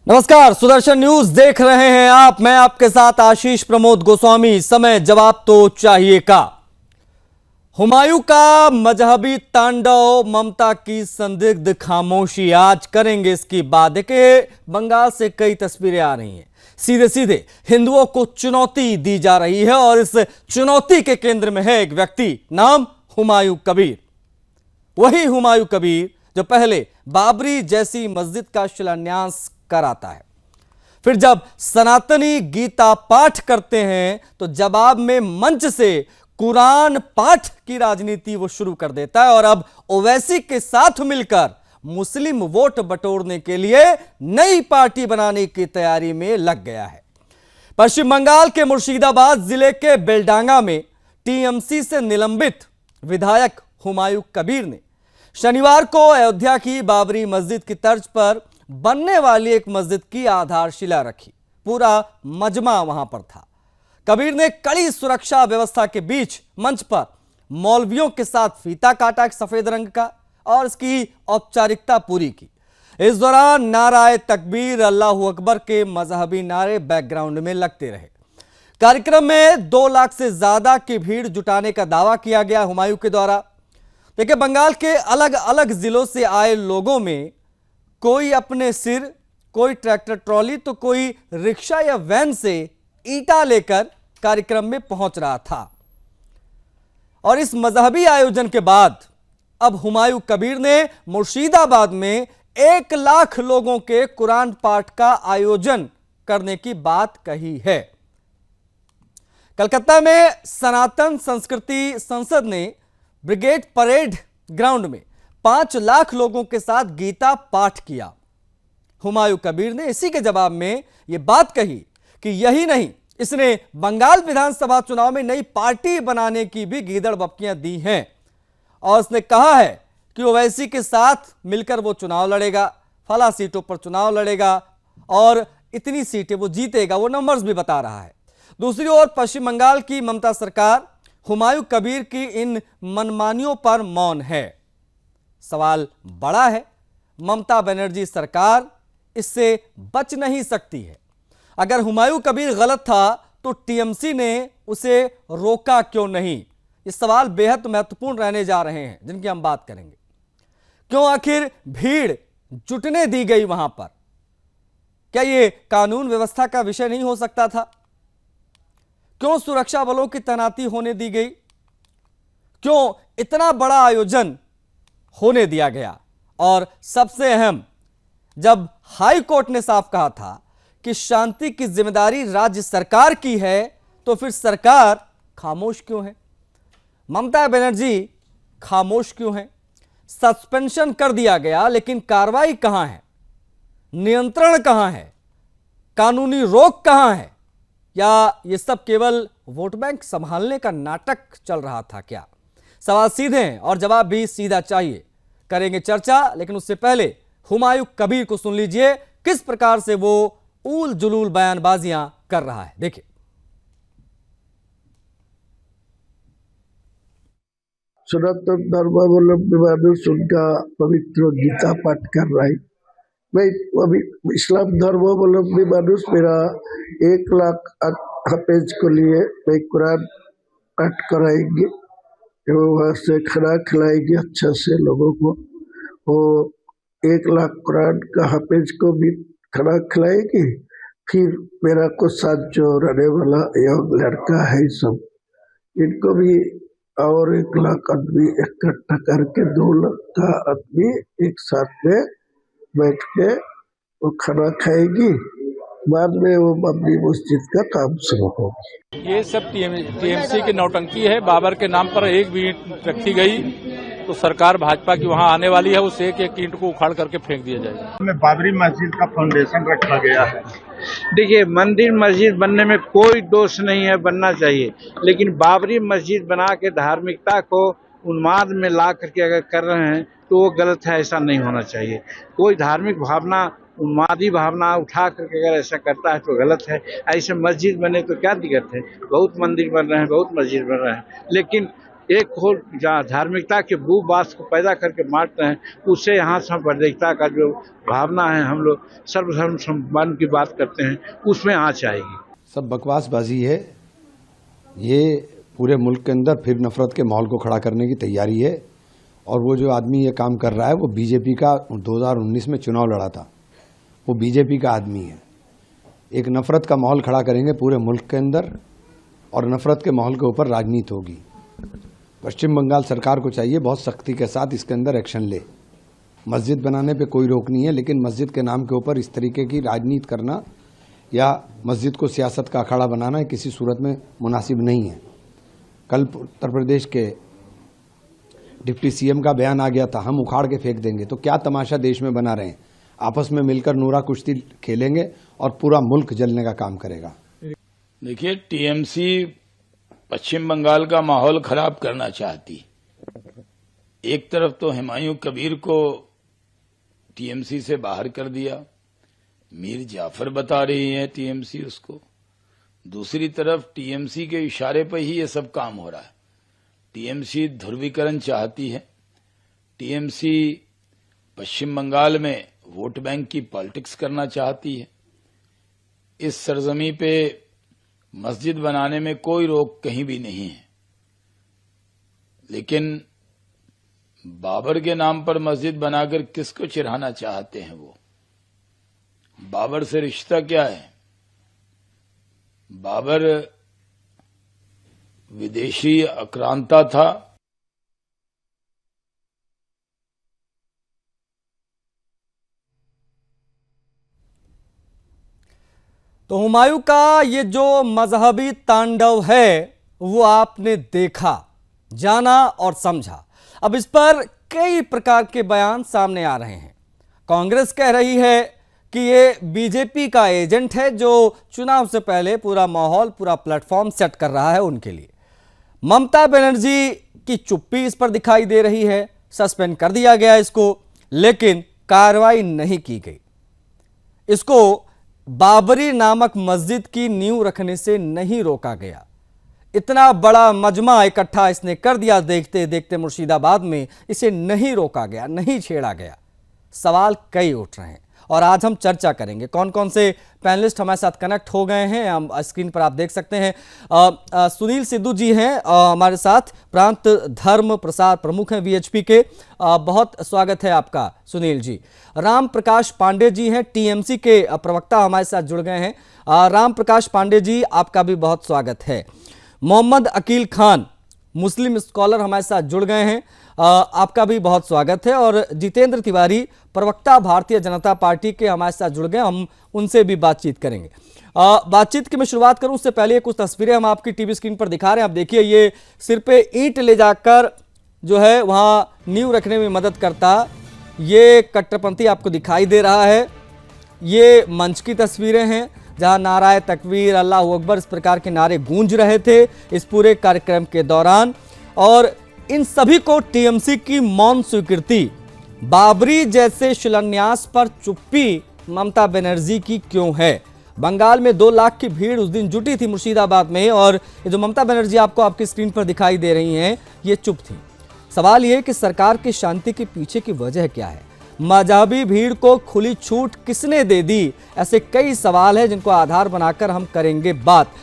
नमस्कार, सुदर्शन न्यूज देख रहे हैं आप। मैं आपके साथ आशीष प्रमोद गोस्वामी। समय जवाब तो चाहिए का। हुमायूं का मजहबी तांडव, ममता की संदिग्ध खामोशी। आज करेंगे इसकी बात। देखिए, बंगाल से कई तस्वीरें आ रही हैं। सीधे सीधे हिंदुओं को चुनौती दी जा रही है और इस चुनौती के केंद्र में है एक व्यक्ति, नाम हुमायूं कबीर। वही हुमायूं कबीर जो पहले बाबरी जैसी मस्जिद का शिलान्यास कराता है, फिर जब सनातनी गीता पाठ करते हैं तो जवाब में मंच से कुरान पाठ की राजनीति वो शुरू कर देता है और अब ओवैसी के साथ मिलकर मुस्लिम वोट बटोरने के लिए नई पार्टी बनाने की तैयारी में लग गया है। पश्चिम बंगाल के मुर्शिदाबाद जिले के बेलडांगा में टीएमसी से निलंबित विधायक हुमायूं कबीर ने शनिवार को अयोध्या की बाबरी मस्जिद की तर्ज पर बनने वाली एक मस्जिद की आधारशिला रखी। पूरा मजमा वहां पर था। कबीर ने कड़ी सुरक्षा व्यवस्था के बीच मंच पर मौलवियों के साथ फीता काटा, एक सफेद रंग का, और इसकी औपचारिकता पूरी की। इस दौरान नाराए तकबीर, अल्लाहू अकबर के मजहबी नारे बैकग्राउंड में लगते रहे। कार्यक्रम में 2 लाख से ज्यादा की भीड़ जुटाने का दावा किया गया हुमायूं के द्वारा। देखिए, बंगाल के अलग अलग जिलों से आए लोगों में कोई अपने सिर, कोई ट्रैक्टर ट्रॉली तो कोई रिक्शा या वैन से ईंटा लेकर कार्यक्रम में पहुंच रहा था। और इस मजहबी आयोजन के बाद अब हुमायूं कबीर ने मुर्शिदाबाद में 1 लाख लोगों के कुरान पाठ का आयोजन करने की बात कही है। कलकत्ता में सनातन संस्कृति संसद ने ब्रिगेड परेड ग्राउंड में 5 लाख लोगों के साथ गीता पाठ किया। हुमायूं कबीर ने इसी के जवाब में यह बात कही कि यही नहीं, इसने बंगाल विधानसभा चुनाव में नई पार्टी बनाने की भी गीदड़ बपकियां दी हैं और उसने कहा है कि ओवैसी के साथ मिलकर वो चुनाव लड़ेगा, फला सीटों पर चुनाव लड़ेगा और इतनी सीटें वो जीतेगा। वो नंबर्स भी बता रहा है। दूसरी ओर पश्चिम बंगाल की ममता सरकार हुमायूं कबीर की इन मनमानियों पर मौन है। सवाल बड़ा है, ममता बनर्जी सरकार इससे बच नहीं सकती है। अगर हुमायूं कबीर गलत था तो टीएमसी ने उसे रोका क्यों नहीं? ये सवाल बेहद महत्वपूर्ण रहने जा रहे हैं जिनकी हम बात करेंगे। क्यों आखिर भीड़ जुटने दी गई वहां पर? क्या यह कानून व्यवस्था का विषय नहीं हो सकता था? क्यों सुरक्षा बलों की तैनाती होने दी गई? क्यों इतना बड़ा आयोजन होने दिया गया? और सबसे अहम, जब हाई कोर्ट ने साफ कहा था कि शांति की जिम्मेदारी राज्य सरकार की है, तो फिर सरकार खामोश क्यों है? ममता बनर्जी खामोश क्यों है? सस्पेंशन कर दिया गया, लेकिन कार्रवाई कहां है? नियंत्रण कहां है? कानूनी रोक कहां है? या ये सब केवल वोट बैंक संभालने का नाटक चल रहा था क्या? सवाल सीधे हैं और जवाब भी सीधा चाहिए। करेंगे चर्चा, लेकिन उससे पहले हुमायूं कबीर को सुन लीजिए किस प्रकार से वो ऊल जुलूल बयानबाजियां कर रहा है। देखिए। सनातन धर्मावलंबी मानुष उनका पवित्र गीता पाठ कर रहा है। मैं अभी इस्लाम धर्मावलंबी मानुष, मेरा 1 लाख हाफिज को लिए मैं कुरान पाठ कराएंगे, वहाँ से खाना खिलाएंगे अच्छा से लोगों को। वो 1 लाख कुरान का हाफिज को भी खाना खिलाएंगे। फिर मेरा को साथ जो रहने वाला यंग लड़का है, सब इनको भी और 1 लाख आदमी इकट्ठा करके 2 लाख का आदमी एक साथ में बैठ के वो खाना खाएगी। बाद में वो बाबरी मस्जिद का काम शुरू होगा। ये सब टीएमसी की नौटंकी है। बाबर के नाम पर एक भी ईंट रखी गई तो सरकार भाजपा की वहां आने वाली है, उस एक ईंट को उखाड़ करके फेंक दिया जाएगा। बाबरी मस्जिद का फाउंडेशन रखा गया है। देखिए, मंदिर मस्जिद बनने में कोई दोष नहीं है, बनना चाहिए, लेकिन बाबरी मस्जिद बना के धार्मिकता को उन्माद में ला करके अगर कर रहे हैं तो वो गलत है। ऐसा नहीं होना चाहिए। कोई धार्मिक भावना, उन्मादी भावना उठा करके अगर ऐसा करता है तो गलत है। ऐसे मस्जिद बने तो क्या दिक्कत है? बहुत मंदिर बन रहे हैं, बहुत मस्जिद बन रहे हैं, लेकिन एक हो जहाँ धार्मिकता के बू बास को पैदा करके बांट रहे हैं, उससे यहाँ सांप्रदायिकता का जो भावना है, हम लोग सर्वधर्म सम्मान की बात करते हैं, उसमें आँच आएगी। सब बकवासबाजी है। ये पूरे मुल्क के अंदर फिर नफरत के माहौल को खड़ा करने की तैयारी है। और वो जो आदमी ये काम कर रहा है वो बीजेपी का 2019 में चुनाव लड़ा था, वो बीजेपी का आदमी है। एक नफरत का माहौल खड़ा करेंगे पूरे मुल्क के अंदर और नफरत के माहौल के ऊपर राजनीति होगी। पश्चिम बंगाल सरकार को चाहिए बहुत सख्ती के साथ इसके अंदर एक्शन ले। मस्जिद बनाने पे कोई रोक नहीं है, लेकिन मस्जिद के नाम के ऊपर इस तरीके की राजनीति करना या मस्जिद को सियासत का अखाड़ा बनाना किसी सूरत में मुनासिब नहीं है। कल उत्तर प्रदेश के डिप्टी सीएम का बयान आ गया था, हम उखाड़ के फेंक देंगे। तो क्या तमाशा देश में बना रहे हैं? आपस में मिलकर नूरा कुश्ती खेलेंगे और पूरा मुल्क जलने का काम करेगा। देखिए, टीएमसी पश्चिम बंगाल का माहौल खराब करना चाहती। एक तरफ तो हुमायूं कबीर को टीएमसी से बाहर कर दिया, मीर जाफर बता रही है टीएमसी उसको। दूसरी तरफ टीएमसी के इशारे पर ही ये सब काम हो रहा है। टीएमसी ध्रुवीकरण चाहती है। टीएमसी पश्चिम बंगाल में वोट बैंक की पॉलिटिक्स करना चाहती है। इस सरजमी पे मस्जिद बनाने में कोई रोक कहीं भी नहीं है, लेकिन बाबर के नाम पर मस्जिद बनाकर किसको चिढ़ाना चाहते हैं वो? बाबर से रिश्ता क्या है? बाबर विदेशी आक्रांता था। तो हुमायूं का ये जो मजहबी तांडव है वो आपने देखा, जाना और समझा। अब इस पर कई प्रकार के बयान सामने आ रहे हैं। कांग्रेस कह रही है कि ये बीजेपी का एजेंट है जो चुनाव से पहले पूरा माहौल, पूरा प्लेटफॉर्म सेट कर रहा है उनके लिए। ममता बनर्जी की चुप्पी इस पर दिखाई दे रही है। सस्पेंड कर दिया गया इसको, लेकिन कार्रवाई नहीं की गई। इसको बाबरी नामक मस्जिद की नींव रखने से नहीं रोका गया। इतना बड़ा मजमा इकट्ठा इसने कर दिया, देखते देखते मुर्शिदाबाद में इसे नहीं रोका गया, नहीं छेड़ा गया। सवाल कई उठ रहे हैं और आज हम चर्चा करेंगे। कौन कौन से पैनलिस्ट हमारे साथ कनेक्ट हो गए हैं, हम स्क्रीन पर आप देख सकते हैं। सुनील सिद्धू जी हैं हमारे साथ, प्रांत धर्म प्रसार प्रमुख हैं वीएचपी के। बहुत स्वागत है आपका सुनील जी। राम प्रकाश पांडे जी हैं, टीएमसी के प्रवक्ता हमारे साथ जुड़ गए हैं। राम प्रकाश पांडे जी, आपका भी बहुत स्वागत है। मोहम्मद अकील खान, मुस्लिम स्कॉलर, हमारे साथ जुड़ गए हैं। आपका भी बहुत स्वागत है। और जितेंद्र तिवारी, प्रवक्ता भारतीय जनता पार्टी के, हमारे साथ जुड़ गए। हम उनसे भी बातचीत करेंगे। बातचीत की मैं शुरुआत करूं उससे पहले कुछ तस्वीरें हम आपकी टीवी स्क्रीन पर दिखा रहे हैं। आप देखिए, ये सिर पे ईंट ले जाकर जो है वहां नींव रखने में मदद करता ये कट्टरपंथी आपको दिखाई दे रहा है। ये मंच की तस्वीरें हैं जहां नाराए तकबीर, अल्लाह अकबर, इस प्रकार के नारे गूंज रहे थे इस पूरे कार्यक्रम के दौरान। और इन सभी को टीएमसी की मौन स्वीकृति, बाबरी जैसे शिलान्यास पर चुप्पी ममता बनर्जी की क्यों है? बंगाल में 2 लाख की भीड़ उस दिन जुटी थी मुर्शिदाबाद में, और ये जो ममता बनर्जी आपको आपकी स्क्रीन पर दिखाई दे रही हैं, ये चुप थी। सवाल ये कि सरकार की शांति के पीछे की वजह क्या है? मजहबी भीड़ को खुली छूट किसने दे दी? ऐसे कई सवाल हैं जिनको आधार बनाकर हम करेंगे बात।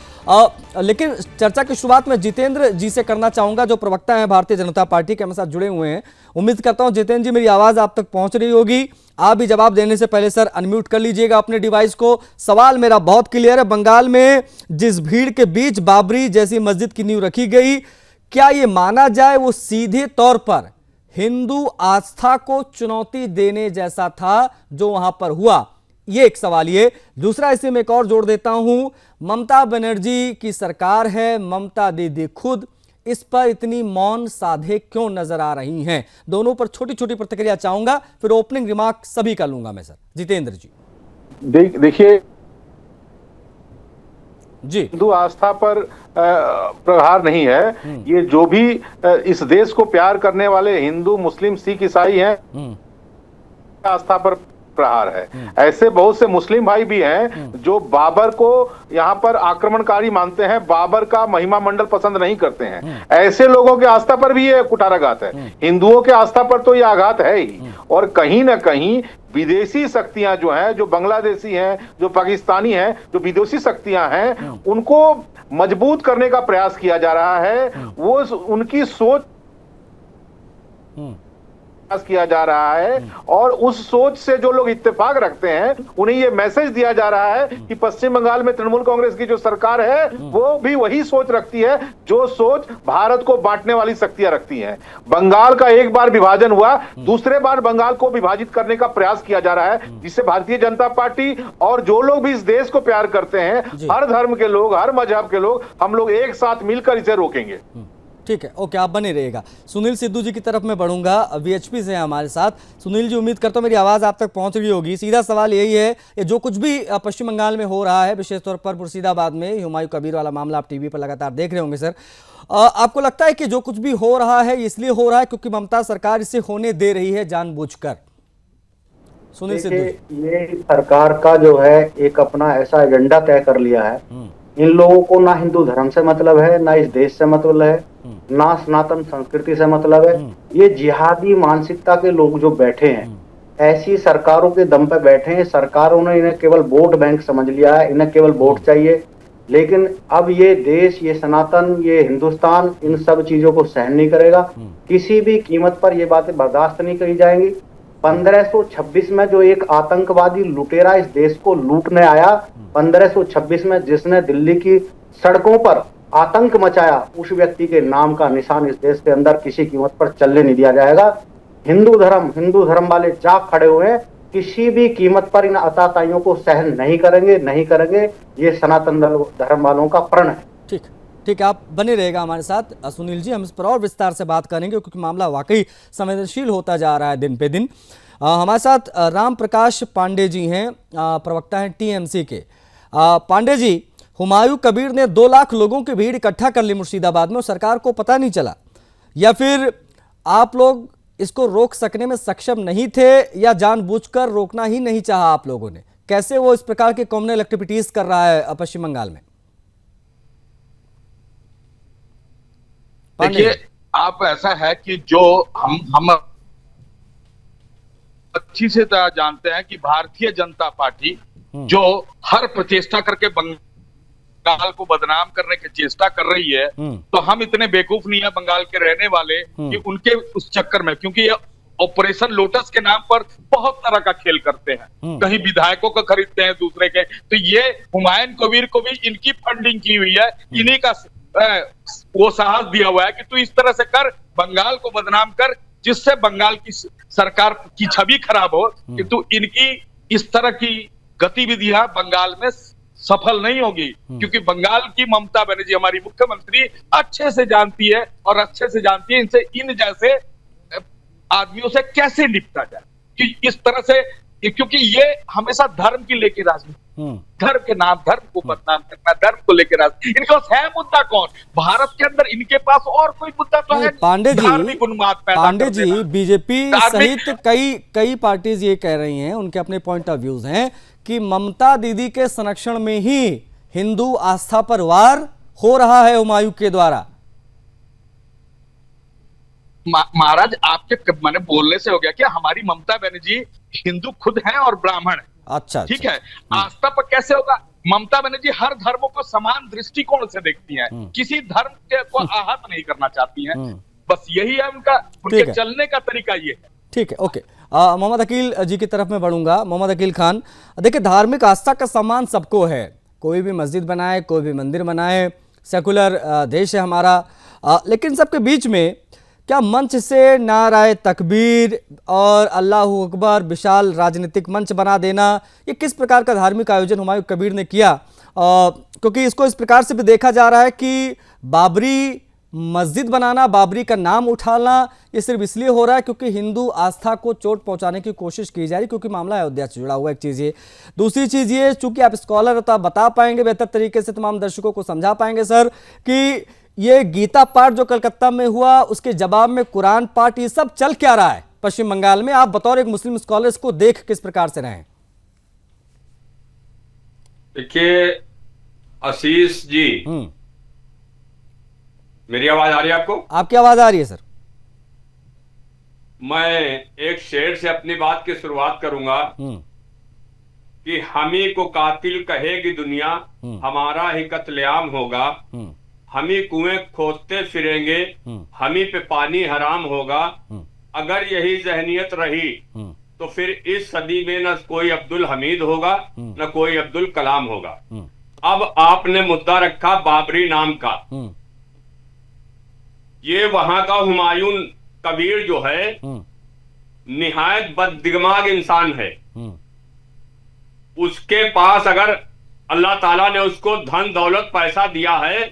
लेकिन चर्चा की शुरुआत में जितेंद्र जी से करना चाहूंगा, जो प्रवक्ता हैं भारतीय जनता पार्टी के, हमारे साथ जुड़े हुए हैं। उम्मीद करता हूं जितेंद्र जी मेरी आवाज आप तक पहुंच रही होगी। आप भी जवाब देने से पहले सर अनम्यूट कर लीजिएगा अपने डिवाइस को। सवाल मेरा बहुत क्लियर है। बंगाल में जिस भीड़ के बीच बाबरी जैसी मस्जिद की नींव रखी गई, क्या ये माना जाए वो सीधे तौर पर हिंदू आस्था को चुनौती देने जैसा था जो वहां पर हुआ? ये एक सवाल। ये दूसरा, इसे मैं एक और जोड़ देता हूं, ममता बनर्जी की सरकार है, ममता दीदी खुद इस पर इतनी मौन साधे क्यों नजर आ रही हैं? दोनों पर छोटी छोटी प्रतिक्रिया चाहूंगा, फिर ओपनिंग रिमार्क सभी का लूंगा मैं। सर जितेंद्र जी। देखिए जी, हिंदू आस्था पर प्रहार नहीं है। ये जो भी इस देश को प्यार करने वाले हिंदू, मुस्लिम, सिख, ईसाई हैं, आस्था पर प्रहार है। ऐसे बहुत से मुस्लिम भाई भी हैं जो बाबर को यहाँ पर आक्रमणकारी मानते हैं, बाबर का महिमा मंडल पसंद नहीं करते हैं। ऐसे लोगों के आस्था पर भी ये कुठाराघात है। हिंदुओं के आस्था पर तो ये आघात है ही, और कहीं ना कहीं विदेशी शक्तियां जो हैं, जो बांग्लादेशी हैं, जो पाकिस्तानी हैं, जो विदेशी शक्तियां हैं, उनको मजबूत करने का प्रयास किया जा रहा है। वो उनकी सोच किया जा रहा है, और उस सोच से जो लोग इत्तेफाक रखते हैं उन्हें यह मैसेज दिया जा रहा है कि पश्चिम बंगाल में तृणमूल कांग्रेस की जो सरकार है वो भी वही सोच रखती है जो सोच भारत को बांटने वाली शक्तियां रखती हैं। बंगाल का एक बार विभाजन हुआ, दूसरे बार बंगाल को विभाजित करने का प्रयास किया जा रहा है, जिससे भारतीय जनता पार्टी और जो लोग भी इस देश को प्यार करते हैं, हर धर्म के लोग, हर मजहब के लोग, हम लोग एक साथ मिलकर इसे रोकेंगे। ठीक है, ओके, आप बने रहिएगा। सुनील सिद्धू जी की तरफ मैं बढ़ूंगा, वीएचपी से हैं हमारे साथ। सुनील जी, उम्मीद करता हूं मेरी आवाज़ आप तक पहुंच रही होगी। सीधा सवाल यही है, ये जो कुछ भी पश्चिम बंगाल में हो रहा है, विशेष तौर पर मुर्शिदाबाद में हुमायूं कबीर वाला मामला आप टीवी पर लगातार देख रहे होंगे सर, आपको लगता है कि जो कुछ भी हो रहा है इसलिए हो रहा है क्योंकि ममता सरकार इसे होने दे रही है जानबूझकर? सुनील सिद्धू, ये सरकार का जो है एक अपना ऐसा एजेंडा तय कर लिया है। इन लोगों को ना हिंदू धर्म से मतलब है, ना इस देश से मतलब है, ना सनातन संस्कृति से मतलब है। ये जिहादी मानसिकता के लोग जो बैठे हैं, ऐसी सरकारों के दम पे बैठे हैं। सरकारों ने इन्हें केवल वोट बैंक समझ लिया है, इन्हें केवल वोट चाहिए। लेकिन अब ये देश, ये सनातन, ये हिंदुस्तान इन सब चीजों को सहन नहीं करेगा। किसी भी कीमत पर ये बातें बर्दाश्त नहीं करी जाएंगी। 1526 में जो एक आतंकवादी लुटेरा इस देश को लूटने आया, 1526 में जिसने दिल्ली की सड़कों पर आतंक मचाया, उस व्यक्ति के नाम का निशान इस देश के अंदर किसी कीमत पर चलने नहीं दिया जाएगा। हिंदू धर्म वाले जाग खड़े हुए हैं, किसी भी कीमत पर इन अताताइयों को सहन नहीं करेंगे। ये सनातन धर्म वालों का प्रण है। ठीक है, आप बने रहेगा हमारे साथ। सुनील जी, हम इस पर और विस्तार से बात करेंगे क्योंकि मामला वाकई संवेदनशील होता जा रहा है दिन पे दिन। हमारे साथ राम प्रकाश पांडे जी हैं, प्रवक्ता हैं टीएमसी के। पांडे जी, हुमायूं कबीर ने 2 लाख लोगों की भीड़ इकट्ठा कर ली मुर्शिदाबाद में और सरकार को पता नहीं चला, या फिर आप लोग इसको रोक सकने में सक्षम नहीं थे, या जानबूझकर रोकना ही नहीं चाहा आप लोगों ने? कैसे वो इस प्रकार के कॉम्युनल एक्टिविटीज कर रहा है पश्चिम बंगाल में? देखिए, आप ऐसा है कि जो हम अच्छी से तरह जानते हैं कि भारतीय जनता पार्टी जो हर प्रचेष्टा करके बंगाल को बदनाम करने की चेष्टा कर रही है, तो हम इतने बेवकूफ नहीं है बंगाल के रहने वाले कि उनके उस चक्कर में, क्योंकि ये ऑपरेशन लोटस के नाम पर बहुत तरह का खेल करते हैं, कहीं विधायकों को खरीदते हैं दूसरे के। तो ये हुमायूं कबीर को भी इनकी फंडिंग की हुई है, इन्हीं का वो साहस दिया हुआ है कि तू इस तरह से कर, बंगाल को बदनाम कर, जिससे बंगाल की सरकार की छवि खराब हो, कि तू इनकी इस तरह की गतिविधियां बंगाल में सफल नहीं होगी। क्योंकि बंगाल की ममता बनर्जी हमारी मुख्यमंत्री अच्छे से जानती है, और अच्छे से जानती है इनसे, इन जैसे आदमियों से कैसे निपटा जाए, कि इस तरह से, क्योंकि ये हमेशा धर्म की लेके राजनीति, धर्म के नाम, धर्म को बदनाम करना, धर्म को लेकर राजनीति। इनके पास है मुद्दा कौन? भारत के अंदर इनके पास और कोई मुद्दा तो है? धार्मिक उन्माद पैदा पांडे जी, बीजेपी सहित कई पार्टीज ये कह रही हैं, उनके अपने पॉइंट ऑफ व्यूज हैं कि ममता दीदी के संरक्षण में ही हिंदू आस्था पर वार हो रहा है हुमायूं के द्वारा। महाराज, आपके मैंने बोलने से हो गया कि हमारी ममता बनर्जी हिंदू खुद हैं और ब्राह्मण है। अच्छा, ठीक है, आस्था पर कैसे होगा? ममता बनर्जी हर धर्मों को समान दृष्टिकोण से देखती हैं, किसी धर्म के को आहत नहीं करना चाहती हैं। बस यही है उनके चलने का तरीका ये है। ठीक है, ओके। मोहम्मद अकील जी की तरफ में बढ़ूंगा। मोहम्मद अकील खान, देखिए, धार्मिक आस्था का सम्मान सबको है, कोई भी मस्जिद बनाए, कोई भी मंदिर बनाए, सेकुलर देश है हमारा, लेकिन सबके बीच में क्या मंच से नाराए तकबीर और अल्लाहू अकबर विशाल राजनीतिक मंच बना देना, ये किस प्रकार का धार्मिक आयोजन हुमायूं कबीर ने किया? क्योंकि इसको इस प्रकार से भी देखा जा रहा है कि बाबरी मस्जिद बनाना, बाबरी का नाम उठाना, ये सिर्फ इसलिए हो रहा है क्योंकि हिंदू आस्था को चोट पहुंचाने की कोशिश की जा रही, क्योंकि मामला अयोध्या से जुड़ा हुआ। एक चीज़ ये, दूसरी चीज़ ये, चूंकि आप स्कॉलर हो तो आप बता पाएंगे बेहतर तरीके से, तमाम दर्शकों को समझा पाएंगे सर, कि ये गीता पाठ जो कलकत्ता में हुआ, उसके जवाब में कुरान पाठ, ये सब चल क्या रहा है? पश्चिम बंगाल में, आप बतौर एक मुस्लिम स्कॉलर इसको देख किस प्रकार से रहे हैं? देखिए आशीष जी, मेरी आवाज आ रही है आपको? आपकी आवाज आ रही है सर। मैं एक शेर से अपनी बात की शुरुआत करूंगा कि हम ही को कातिल कहेगी दुनिया, हमारा ही कत्लेआम होगा, हम ही कुएं खोदते फिरेंगे, हम ही पे पानी हराम होगा। अगर यही जहनियत रही तो फिर इस सदी में न कोई अब्दुल हमीद होगा न कोई अब्दुल कलाम होगा। अब आपने मुद्दा रखा बाबरी नाम का। ये वहां का हुमायूं कबीर जो है निहायत बददिमाग इंसान है। उसके पास अगर अल्लाह ताला ने उसको धन दौलत पैसा दिया है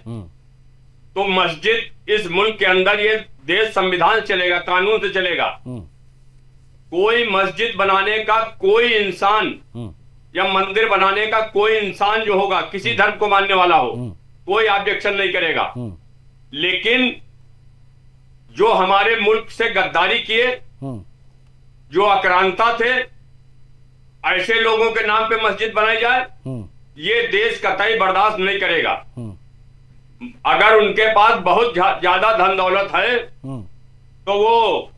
तो मस्जिद इस मुल्क के अंदर, ये देश संविधान से चलेगा, कानून से चलेगा। कोई मस्जिद बनाने का कोई इंसान या मंदिर बनाने का कोई इंसान जो होगा, किसी धर्म को मानने वाला हो, कोई ऑब्जेक्शन नहीं करेगा। लेकिन जो हमारे मुल्क से गद्दारी किए, जो आक्रांता थे, ऐसे लोगों के नाम पे मस्जिद बनाई जाए, ये देश कतई बर्दाश्त नहीं करेगा। अगर उनके पास बहुत ज्यादा धन दौलत है तो वो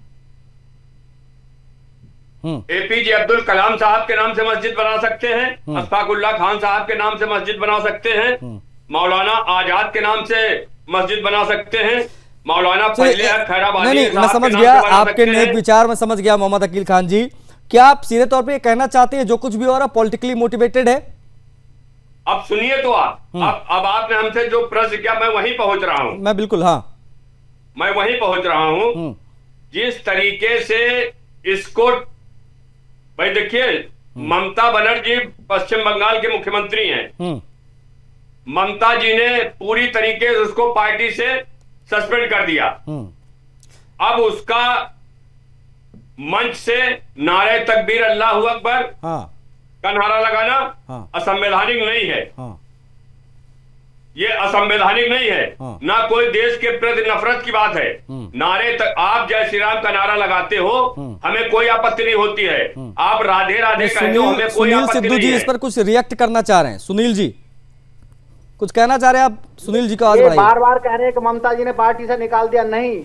एपीजे अब्दुल कलाम साहब के नाम से मस्जिद बना सकते हैं, अशफाकुल्लाह खान साहब के नाम से मस्जिद बना सकते हैं, मौलाना आजाद के नाम से मस्जिद बना सकते हैं, मौलाना फजले हक खैराबादी नहीं, मैं समझ गया आपके नेक विचार, मैं समझ गया मोहम्मद अकील खान जी। क्या आप सीधे तौर पे ये कहना चाहते हैं जो कुछ भी हो रहा पॉलिटिकली मोटिवेटेड है? अब सुनिए तो आप, अब आपने हमसे जो प्रश्न किया मैं वहीं पहुंच रहा हूं। मैं बिल्कुल, हाँ, मैं वहीं पहुंच रहा हूं। जिस तरीके से इसको, भाई देखिए, ममता बनर्जी पश्चिम बंगाल के मुख्यमंत्री हैं। ममता जी ने पूरी तरीके से उसको पार्टी से सस्पेंड कर दिया। अब उसका मंच से नारे तकबीर अल्लाहू अकबर का नारा लगाना असंवैधानिक नहीं है। ये असंवैधानिक नहीं है, ना कोई देश के प्रति नफरत की बात है। नारे तक आप जय श्री राम का नारा लगाते हो, हमें कोई आपत्ति नहीं होती है। आप राधे राधे कहते हो, हमें कोई आपत्ति नहीं है। सिद्धू जी इस पर कुछ रिएक्ट करना चाह रहे हैं। सुनील जी कुछ कहना चाह रहे हैं आप? सुनील जी का आवाज बढ़ाइए। बार बार कह रहे हैं कि ममता जी ने पार्टी से निकाल दिया, नहीं।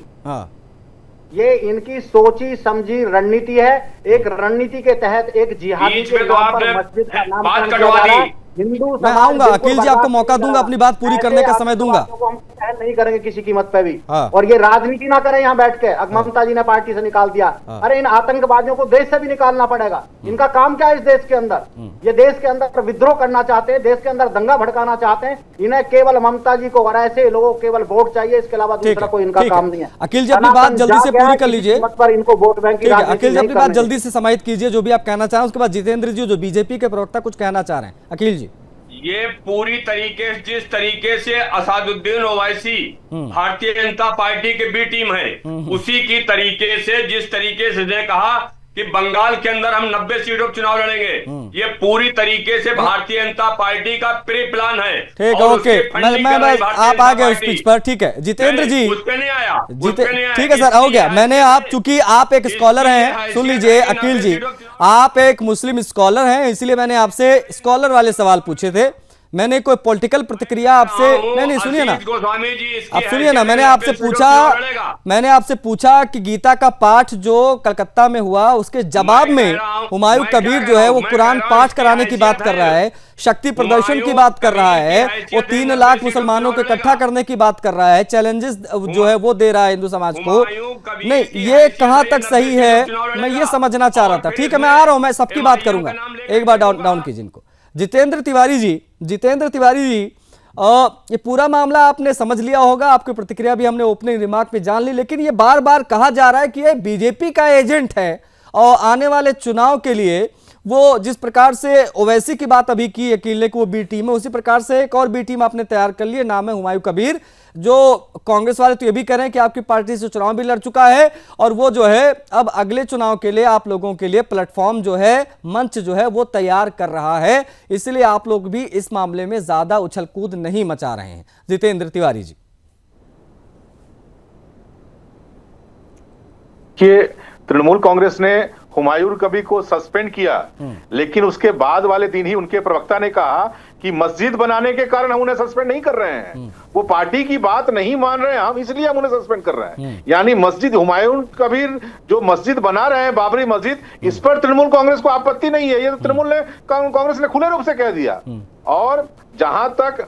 ये इनकी सोची समझी रणनीति है। एक रणनीति के तहत एक जिहादी के नाम पर मस्जिद का नामकरण किया जा रहा है। हिंदू मैं आऊंगा, अकील जी आपको मौका दूंगा, अपनी बात पूरी करने का समय दूंगा। हम सहन नहीं करेंगे किसी कीमत पे भी। और ये राजनीति ना करें यहाँ बैठ के। ममता जी ने पार्टी से निकाल दिया, अरे इन आतंकवादियों को देश से भी निकालना पड़ेगा। इनका काम क्या है इस देश के अंदर? ये देश के अंदर विद्रोह करना चाहते हैं, देश के अंदर दंगा भड़काना चाहते हैं। इन्हें केवल ममता जी को और ऐसे लोगों को केवल वोट चाहिए, इसके अलावा दूसरा कोई इनका काम नहीं है। अकील जी अपनी बात जल्दी से पूरी कर लीजिए, पर इनको वोट बैंक की राजनीति अकील जी अपनी बात जल्दी से समाहित कीजिए जो भी आप कहना चाहें। उसके बाद जितेंद्र जी जो बीजेपी के प्रवक्ता कुछ कहना चाह रहे हैं। अकील जी, ये पूरी तरीके से, जिस तरीके से असादुद्दीन ओवैसी भारतीय जनता पार्टी के बी टीम है, उसी की तरीके से, जिस तरीके से ने कहा कि बंगाल के अंदर हम 90 सीटों पर चुनाव लड़ेंगे, ये पूरी तरीके से भारतीय जनता पार्टी का प्री प्लान है। ठीक है, ओके, मैं आप आ गए उस पिच पर। ठीक है जितेंद्र जी, उस पे नहीं आया, ठीक है सर, हो गया। मैंने आप, चूंकि आप एक स्कॉलर हैं, सुन लीजिए अकील जी, आप एक मुस्लिम स्कॉलर हैं, इसलिए मैंने आपसे स्कॉलर वाले सवाल पूछे थे। मैंने कोई पॉलिटिकल प्रतिक्रिया आपसे नहीं, सुनिए ना, आप सुनिए ना, मैंने आपसे पूछा कि गीता का पाठ जो कलकत्ता में हुआ, उसके जवाब में हुमायूं कबीर जो है वो कुरान पाठ कराने की बात कर रहा है, शक्ति प्रदर्शन की बात कर रहा है, वो 3 लाख मुसलमानों को इकट्ठा करने की बात कर रहा है, चैलेंजेस जो है वो दे रहा है हिंदू समाज को। नहीं, ये कहां तक सही है, मैं ये समझना चाह रहा था। ठीक है, मैं आ रहा हूं, मैं सबकी बात करूंगा। एक बार डाउन कीजिए इनको। जितेंद्र तिवारी जी, ये पूरा मामला आपने समझ लिया होगा, आपकी प्रतिक्रिया भी हमने ओपनिंग रिमार्क में जान ली, लेकिन ये बार बार कहा जा रहा है कि ये बीजेपी का एजेंट है और आने वाले चुनाव के लिए वो जिस प्रकार से ओवैसी की बात अभी की अकेले को वो बी टीम है, उसी प्रकार से एक और बी टीम आपने तैयार कर ली है, नाम है हुमायूं कबीर, जो कांग्रेस वाले तो ये भी कह रहे हैं कि आपकी पार्टी से चुनाव भी लड़ चुका है और वो जो है अब अगले चुनाव के लिए आप लोगों के लिए प्लेटफॉर्म जो है, मंच जो है वो तैयार कर रहा है, इसलिए आप लोग भी इस मामले में ज्यादा उछल कूद नहीं मचा रहे हैं। जितेंद्र तिवारी जी, तृणमूल कांग्रेस ने हुमायूं कबीर को सस्पेंड किया, लेकिन उसके बाद वाले दिन ही उनके प्रवक्ता ने कहा कि मस्जिद बनाने के कारण हम उन्हें सस्पेंड नहीं कर रहे हैं, वो पार्टी की बात नहीं मान रहे हैं हम, इसलिए हम उन्हें सस्पेंड कर रहे हैं। यानी मस्जिद हुमायूं कबीर जो मस्जिद बना रहे हैं, बाबरी मस्जिद, इस पर तृणमूल कांग्रेस को आपत्ति नहीं है, ये तो कांग्रेस ने खुले रूप से कह दिया। और जहां तक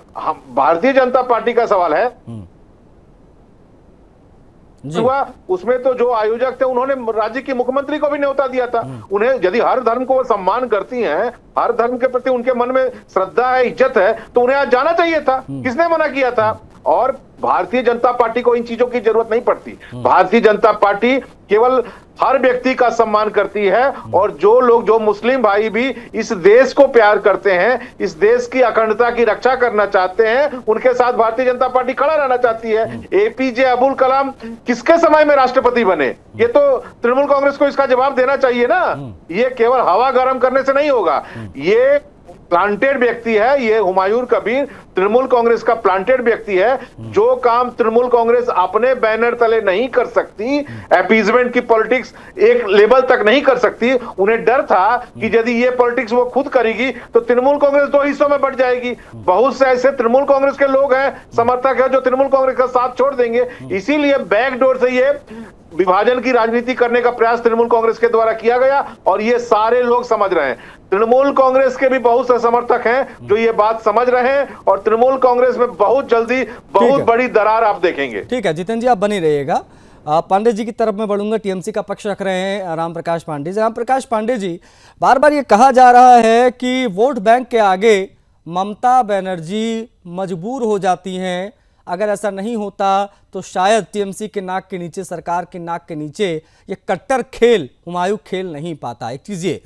भारतीय जनता पार्टी का सवाल है, हुआ उसमें तो जो आयोजक थे उन्होंने राज्य के मुख्यमंत्री को भी न्योता दिया था। उन्हें यदि हर धर्म को वो सम्मान करती हैं, हर धर्म के प्रति उनके मन में श्रद्धा है, इज्जत है, तो उन्हें आज जाना चाहिए था। किसने मना किया था? और भारतीय जनता पार्टी को इन चीजों की जरूरत नहीं पड़ती। भारतीय जनता पार्टी केवल हर व्यक्ति का सम्मान करती है, और जो लोग, जो मुस्लिम भाई भी इस देश को प्यार करते हैं, इस देश की अखंडता की रक्षा करना चाहते हैं, उनके साथ भारतीय जनता पार्टी खड़ा रहना चाहती है। एपीजे अब्दुल कलाम किसके समय में राष्ट्रपति बने? ये तो तृणमूल कांग्रेस को इसका जवाब देना चाहिए ना। ये केवल हवा गर्म करने से नहीं होगा। ये प्लांटेड व्यक्ति है, ये हुमायूं कबीर तृणमूल कांग्रेस का प्लांटेड व्यक्ति है। जो काम तृणमूल कांग्रेस अपने बैनर तले नहीं कर सकती, अपीजमेंट की पॉलिटिक्स एक लेवल तक नहीं कर सकती, उन्हें डर था कि यदि ये पॉलिटिक्स वो खुद करेगी तो तृणमूल कांग्रेस दो हिस्सों में बढ़ जाएगी। बहुत से ऐसे तृणमूल कांग्रेस के लोग हैं, समर्थक हैं, जो तृणमूल कांग्रेस का साथ छोड़ देंगे। इसीलिए बैकडोर से ये विभाजन की राजनीति करने का प्रयास तृणमूल कांग्रेस के द्वारा किया गया, और ये सारे लोग समझ रहे हैं। तृणमूल कांग्रेस के भी बहुत से समर्थक हैं जो ये बात समझ रहे हैं, और तृणमूल कांग्रेस में बहुत जल्दी बहुत बड़ी दरार आप देखेंगे। ठीक है जितेंद्र जी, आप बने रहिएगा। पांडे जी की तरफ में बढ़ूंगा। टीएमसी का पक्ष रख रहे हैं राम प्रकाश पांडे जी। राम प्रकाश पांडे जी, बार बार ये कहा जा रहा है कि वोट बैंक के आगे ममता बनर्जी मजबूर हो जाती हैं। अगर ऐसा नहीं होता तो शायद टीएमसी के नाक के नीचे, सरकार के नाक के नीचे ये कट्टर खेल हुमायूं खेल नहीं पाता। एक चीज़ ये।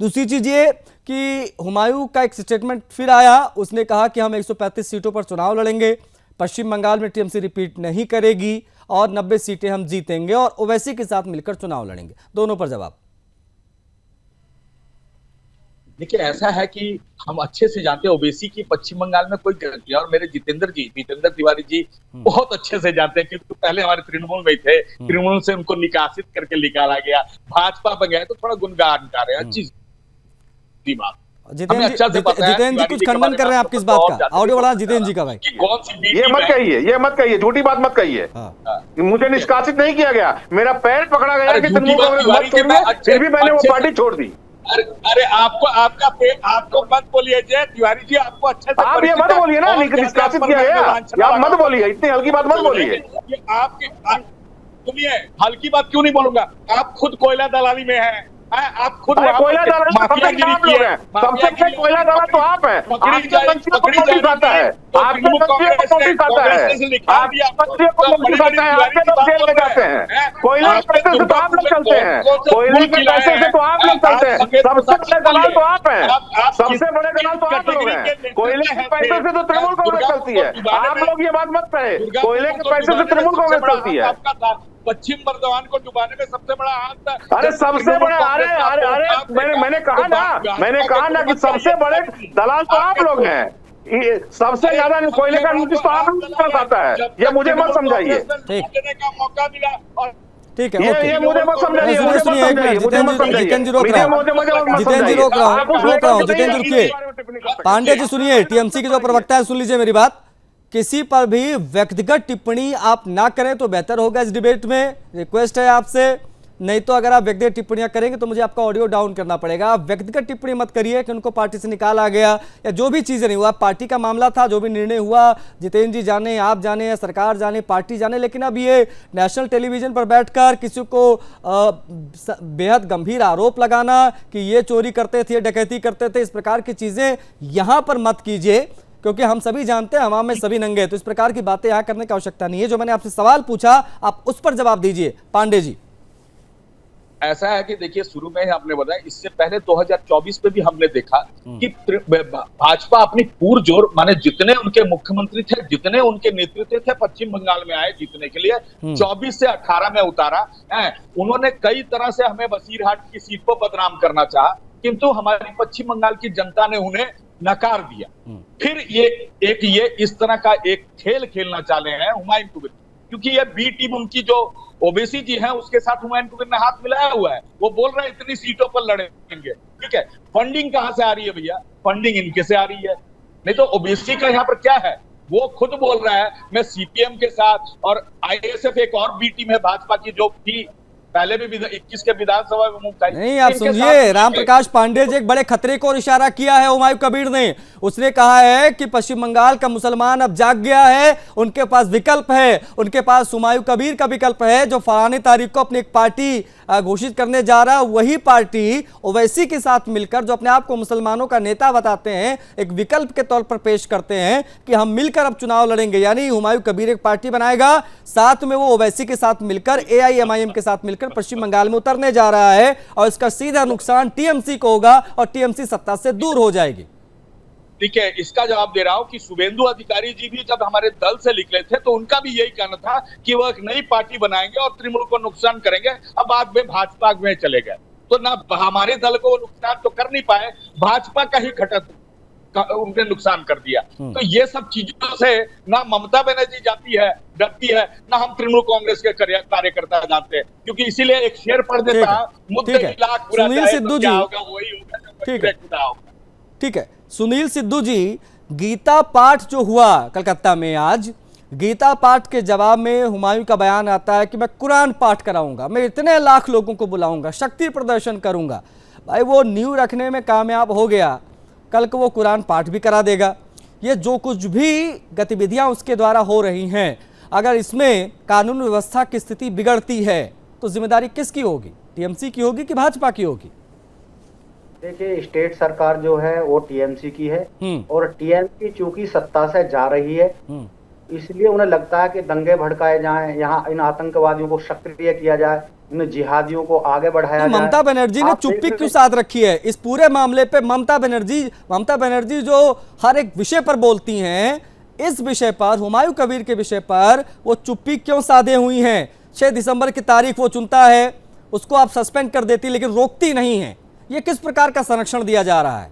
दूसरी चीज़ ये कि हुमायूं का एक स्टेटमेंट फिर आया, उसने कहा कि हम 135 सीटों पर चुनाव लड़ेंगे, पश्चिम बंगाल में टीएमसी रिपीट नहीं करेगी और 90 सीटें हम जीतेंगे और ओवैसी के साथ मिलकर चुनाव लड़ेंगे। दोनों पर जवाब। देखिए, ऐसा है कि हम अच्छे से जानते हैं ओवैसी की पश्चिम बंगाल में कोई गारंटी, और मेरे जितेंद्र तिवारी जी बहुत अच्छे से जानते हैं, क्योंकि पहले हमारे तृणमूल में थे, तृणमूल से उनको निकासित करके निकाला गया, भाजपा में गए तो थोड़ा गुणगान कर रहे हैं। अच्छी बात। जितेंद्र जी कुछ खंडन कर रहे हैं आप किस बात का? ऑडियो बढ़ा जितेंद्र जी का भाई। कौन सी ये मत कहिए, झूठी बात मत कहिए। मुझे निष्कासित नहीं किया गया, मेरा पैर पकड़ा गया कि तृणमूल कांग्रेस मत छोड़िए, फिर भी मैंने वो पार्टी छोड़ दी। अरे आपको मत बोलिए तिवारी जी, आपको अच्छे से आप ये मत बोलिए ना, निष्कासित किया गया, आप मत बोलिए, इतनी हल्की बात मत बोलिए। सुनिए, हल्की बात क्यों नहीं बोलूंगा? आप खुद कोयला दलाली में हैं, आप खुद कोयला दलाल सबसे कोयला दलाल तो आप हैं। आपके मंत्रियों को नोटिस आता है, आपके मंत्रियों को नोटिस आता है, आपके मंत्रियों को नोटिस आता है, आपके लोग जेल में जाते हैं। कोयले के पैसे से तो आप लोग चलते हैं, कोयले के पैसे से तो आप लोग चलते हैं। सबसे बड़े दलाल तो आप हैं, सबसे बड़े दलाल तो आप लोग हैं। कोयले के पैसे से तो तृणमूल कांग्रेस चलती है, आप लोग ये बात मत कहें। कोयले के पैसे से तृणमूल कांग्रेस चलती है। पश्चिम बर्धमान को डुबाने में सबसे बड़ा हाथ। अरे सबसे बड़े, अरे मैंने कहा ना कि सबसे बड़े दलाल तो आप लोग हैं। सबसे ज्यादा कोयले का नोटिस तो आप लोगों के पास आता है, ये मुझे मत समझाइए। का मौका मिला और ठीक है, ये मुझे मत समझाइए। जितेंद्र जी रोक रहा हूँ। जितेंद्र रुकिए। पांडे जी सुनिए, टीएमसी के जो प्रवक्ता है सुन लीजिए मेरी बात। किसी पर भी व्यक्तिगत टिप्पणी आप ना करें तो बेहतर होगा इस डिबेट में, रिक्वेस्ट है आपसे। नहीं तो अगर आप व्यक्तिगत टिप्पणियां करेंगे तो मुझे आपका ऑडियो डाउन करना पड़ेगा। आप व्यक्तिगत टिप्पणी मत करिए कि उनको पार्टी से निकाला गया या जो भी चीज़ें नहीं हुआ, पार्टी का मामला था, जो भी निर्णय हुआ जितेंद्र जी जाने, आप जाने या सरकार जाने, पार्टी जाने। लेकिन अब ये नेशनल टेलीविजन पर बैठकर किसी को बेहद गंभीर आरोप लगाना कि ये चोरी करते थे, डकैती करते थे, इस प्रकार की चीज़ें यहाँ पर मत कीजिए, क्योंकि हम सभी जानते हैं हवा में सभी नंगे। तो इस प्रकार की बातें यहाँ करने की आवश्यकता नहीं है। जो मैंने आपसे सवाल पूछा आप उस पर जवाब दीजिए पांडे जी। ऐसा है कि देखिए, शुरू में ही आपने बताया, इससे पहले 2024 में भी हमने देखा कि भाजपा अपनी पुरजोर, माने जितने उनके मुख्यमंत्री थे, जितने उनके नेतृत्व थे पश्चिम बंगाल में आए जीतने के लिए, 24 से 18 में उतारा है। उन्होंने कई तरह से हमें बसीरहाट की सीट पर बदनाम करना चाहा, किंतु हमारी पश्चिम बंगाल की जनता ने उन्हें नकार दिया। फिर ये इस तरह का एक खेल खेलना चाह रहे हैं हुमायूं कबीर। क्योंकि ये बी टीम उनकी जो ओबीसी जी है उसके साथ हुमायूं कबीर ने हाथ मिलाया हुआ है। वो बोल रहे हैं इतनी सीटों पर लड़ेंगे, ठीक है। फंडिंग कहां से आ रही है भैया? फंडिंग इनके से आ रही है, नहीं तो ओबीसी का यहाँ पर क्या है? वो खुद बोल रहा है मैं सीपीएम के साथ, और आईएसएफ एक और बी टीम है भाजपा की जो थी पहले भी 21 के विधानसभा में मुख्तारी। नहीं, आप सुनिए, रामप्रकाश पांडेय जी एक बड़े खतरे को इशारा किया है हुमायूं कबीर ने। उसने कहा है कि पश्चिम बंगाल का मुसलमान अब जाग गया है, उनके पास विकल्प है, उनके पास हुमायूं कबीर का विकल्प है, जो फलाने तारीख को अपनी एक पार्टी घोषित करने जा रहा है, वही पार्टी ओवैसी के साथ मिलकर, जो अपने आप को मुसलमानों का नेता बताते हैं, एक विकल्प के तौर पर पेश करते हैं कि हम मिलकर अब चुनाव लड़ेंगे। यानी हुमायूं कबीर एक पार्टी बनाएगा, साथ में वो ओवैसी के साथ मिलकर, एआईएमआईएम के साथ मिलकर पश्चिम बंगाल में उतरने जा रहा है, और इसका सीधा नुकसान टीएमसी को होगा और टीएमसी सत्ता से दूर हो जाएगी। ठीक है, इसका जवाब दे रहा हूं कि शुभेंदु अधिकारी जी भी जब हमारे दल से निकले थे तो उनका भी यही कहना था कि वो एक नई पार्टी बनाएंगे और तृणमूल को नुकसान करेंगे। अब बाद में भाजपा में चले गए, तो ना हमारे दल को नुकसान तो कर नहीं पाए, भाजपा का ही घटक उनने नुकसान कर दिया। तो ये सब चीजों से ना ममता बनर्जी जाती है, डरती है, ना हम तृणमूल कांग्रेस के कार्यकर्ता जाते हैं, क्योंकि इसीलिए एक शेर पढ़ देता, मुद्दे की लाख बुरा सुनील चाहे सिद्धू तो जी, क्या होगा वही होगा, ठीक है, खुदा होगा। ठीक है सुनील सिद्धू जी, गीता पाठ जो हुआ कलकत्ता में आज, गीता पाठ के जवाब में हुमायूं का बयान आता है कि मैं कुरान पाठ कराऊंगा, मैं इतने लाख लोगों को बुलाऊंगा, शक्ति प्रदर्शन करूंगा। भाई वो नींव रखने में कामयाब हो गया, कल को वो कुरान पाठ भी करा देगा। ये जो कुछ भी गतिविधियां उसके द्वारा हो रही हैं, अगर इसमें कानून व्यवस्था की स्थिति बिगड़ती है तो जिम्मेदारी किसकी होगी? टीएमसी की होगी कि भाजपा की होगी? देखिए, स्टेट सरकार जो है वो टीएमसी की है, और टीएमसी चूंकि सत्ता से जा रही है, इसलिए उन्हें लगता है कि दंगे भड़काए जाएं, यहाँ इन आतंकवादियों को सक्रिय किया जाए, इन जिहादियों को आगे बढ़ाया जाए। ममता बनर्जी ने चुप्पी क्यों साध रखी है इस पूरे मामले पे? ममता बनर्जी जो हर एक विषय पर बोलती हैं, इस विषय पर, हुमायूं कबीर के विषय पर वो चुप्पी क्यों साधे हुई हैं? 6 दिसंबर की तारीख वो चुनता है, उसको आप सस्पेंड कर देती, लेकिन रोकती नहीं है। ये किस प्रकार का संरक्षण दिया जा रहा है?